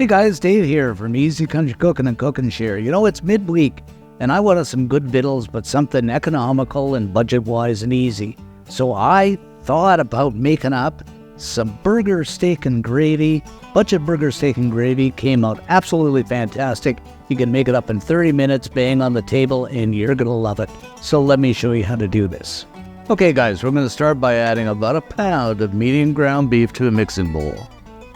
Hey guys, Dave here from Easy Country Cooking and Cook and Share. You know, it's midweek, and I wanted some good vittles, but something economical and budget-wise and easy. So I thought about making up some burger steak and gravy. Budget burger steak and gravy came out absolutely fantastic. You can make it up in 30 minutes, bang on the table, and you're gonna love it. So let me show you how to do this. Okay guys, we're gonna start by adding about a pound of medium ground beef to a mixing bowl.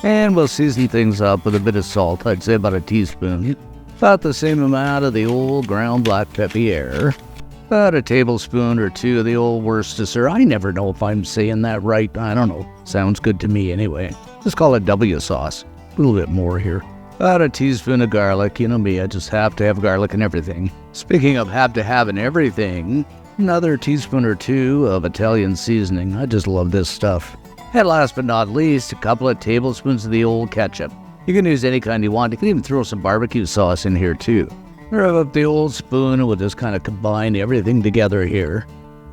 And we'll season things up with a bit of salt, I'd say about a teaspoon. About the same amount of the old ground black pepper. About a tablespoon or two of the old Worcestershire. I never know if I'm saying that right. I don't know. Sounds good to me anyway. Just call it W sauce. A little bit more here. About a teaspoon of garlic. You know me, I just have to have garlic in everything. Speaking of have to have in everything, another teaspoon or two of Italian seasoning. I just love this stuff. And last but not least, a couple of tablespoons of the old ketchup. You can use any kind you want. You can even throw some barbecue sauce in here too. Rev up the old spoon and we'll just kind of combine everything together here.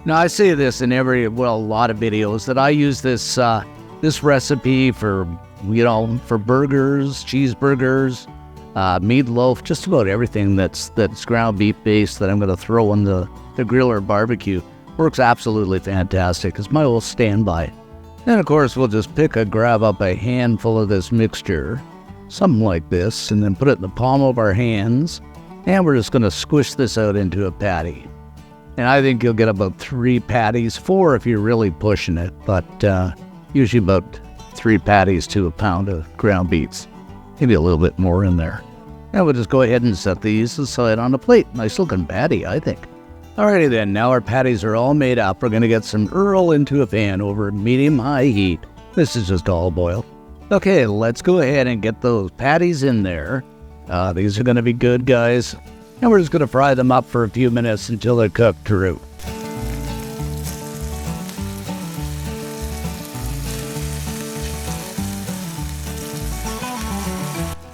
Now I say this in a lot of videos that I use this recipe for, for burgers, cheeseburgers, meatloaf, just about everything that's ground beef based that I'm going to throw on the grill or barbecue. Works absolutely fantastic. It's my old standby. And of course, we'll just grab up a handful of this mixture, something like this, and then put it in the palm of our hands. And we're just going to squish this out into a patty. And I think you'll get about 3 patties, 4 if you're really pushing it, but usually about 3 patties to a pound of ground beets. Maybe a little bit more in there. And we'll just go ahead and set these aside on a plate. Nice looking patty, I think. Alrighty then, now our patties are all made up. We're going to get some Earl into a pan over medium-high heat. This is just olive oil. Okay, let's go ahead and get those patties in there. These are going to be good, guys. And we're just going to fry them up for a few minutes until they're cooked through.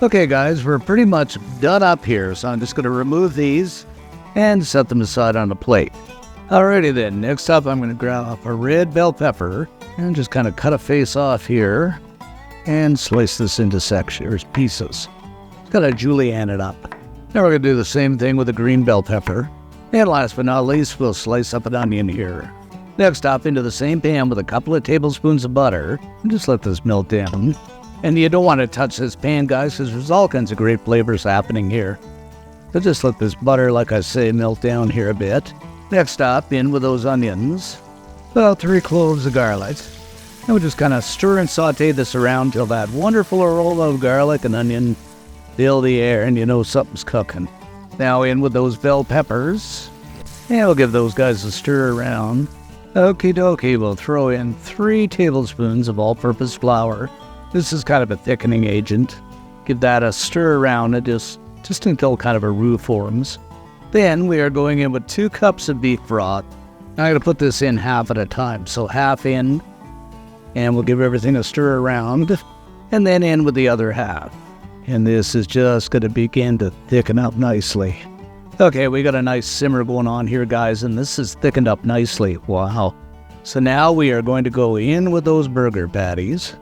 Okay, guys, we're pretty much done up here, so I'm just going to remove these and set them aside on a plate. Alrighty then, next up I'm going to grab up a red bell pepper and just kind of cut a face off here and slice this into pieces. Just kind of julienne it up. Now we're going to do the same thing with a green bell pepper. And last but not least, we'll slice up an onion here. Next up, into the same pan with a couple of tablespoons of butter and just let this melt down. And you don't want to touch this pan, guys, because there's all kinds of great flavors happening here. So just let this butter, like I say, melt down here a bit. Next up, in with those onions, about 3 cloves of garlic. And we'll just kind of stir and saute this around till that wonderful aroma of garlic and onion fill the air and you know something's cooking. Now in with those bell peppers. And we'll give those guys a stir around. Okie dokie, we'll throw in 3 tablespoons of all-purpose flour. This is kind of a thickening agent. Give that a stir around and just until kind of a roux forms. Then we are going in with 2 cups of beef broth. Now I'm going to put this in half at a time. So half in, and we'll give everything a stir around, and then in with the other half. And this is just going to begin to thicken up nicely. Okay, we got a nice simmer going on here, guys, and this is thickened up nicely. Wow. So now we are going to go in with those burger patties.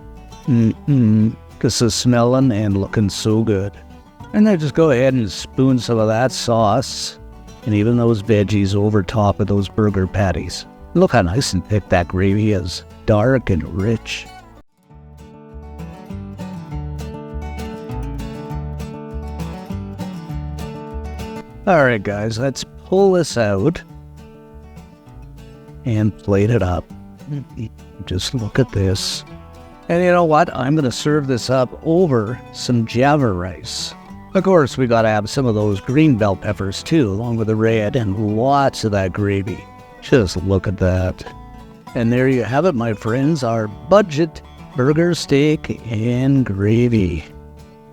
This is smelling and looking so good. And then just go ahead and spoon some of that sauce and even those veggies over top of those burger patties. Look how nice and thick that gravy is. Dark and rich. Alright guys, let's pull this out and plate it up. Just look at this. And you know what? I'm going to serve this up over some Java rice. Of course, we got to have some of those green bell peppers too, along with the red, and lots of that gravy. Just look at that. And there you have it, my friends, our budget burger steak and gravy.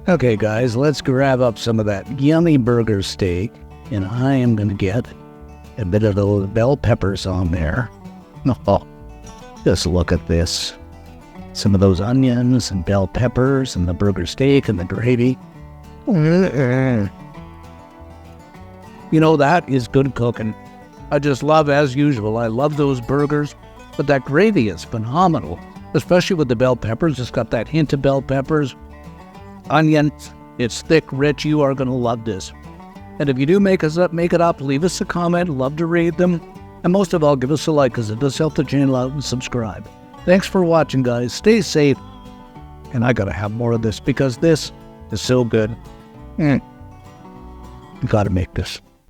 Okay, guys, let's grab up some of that yummy burger steak, and I am going to get a bit of those bell peppers on there. Oh, just look at this. Some of those onions and bell peppers and the burger steak and the gravy. You know, that is good cooking. I just love, as usual, I love those burgers, but that gravy is phenomenal, especially with the bell peppers. It's got that hint of bell peppers. onion. It's thick, rich. You are going to love this. And if you do make it up, leave us a comment. Love to read them. And most of all, give us a like because it does help the channel out, and subscribe. Thanks for watching, guys. Stay safe. And I got to have more of this because this is so good. You got to make this.